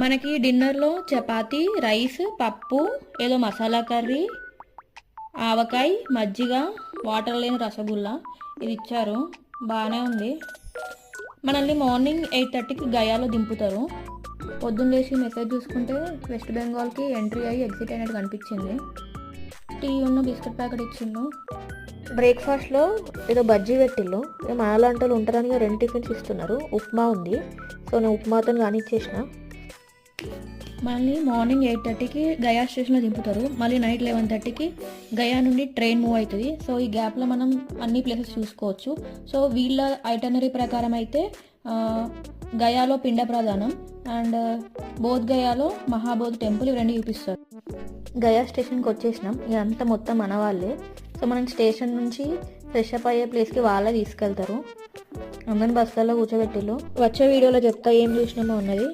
మనకి డిన్నర్లో చపాతీ, రైస్, పప్పు, ఏదో మసాలా కర్రీ, ఆవకాయ, మజ్జిగ, వాటర్ లేని రసగుల్లా ఇది ఇచ్చారు. బాగానే ఉంది. మనల్ని మార్నింగ్ 8:30కి గయాలో దింపుతారు. పొద్దున్న లేచి మెసేజ్ చూసుకుంటే వెస్ట్ బెంగాల్కి ఎంట్రీ అయ్యి ఎగ్జిట్ అయినట్టు కనిపించింది. టీ ఉన్న బిస్కెట్ ప్యాకెట్ ఇచ్చిండు. బ్రేక్ఫాస్ట్లో ఏదో బజ్జీ పెట్టిళ్ళు. మనలాంటి వాళ్ళు ఉంటారని 2 టిఫిన్స్ ఇస్తున్నారు. ఉప్మా ఉంది, సో నేను ఉప్మాతో కానిచ్చేసిన. మనల్ని మార్నింగ్ 8:30కి గయా స్టేషన్లో దింపుతారు. మళ్ళీ నైట్ 11:30కి గయా నుండి ట్రైన్ మూవ్ అవుతుంది. సో ఈ గ్యాప్లో మనం అన్ని ప్లేసెస్ చూసుకోవచ్చు. సో వీళ్ళ ఐటనరీ ప్రకారం అయితే గయాలో పిండ ప్రధానం అండ్ బోధ్ గయాలో మహాబోధ్ టెంపుల్ ఇవి 2 చూపిస్తారు. గయా స్టేషన్కి వచ్చేసినాం. ఇదంతా మొత్తం మన వాళ్ళే. సో మనం స్టేషన్ నుంచి ఫ్రెష్ అప్ అయ్యే ప్లేస్కి వాళ్ళే తీసుకెళ్తారు. అందరిని బస్సులలో కూర్చోబెట్టిళ్ళు. వచ్చే వీడియోలో చెప్తా ఏం చూసినామో ఉన్నది.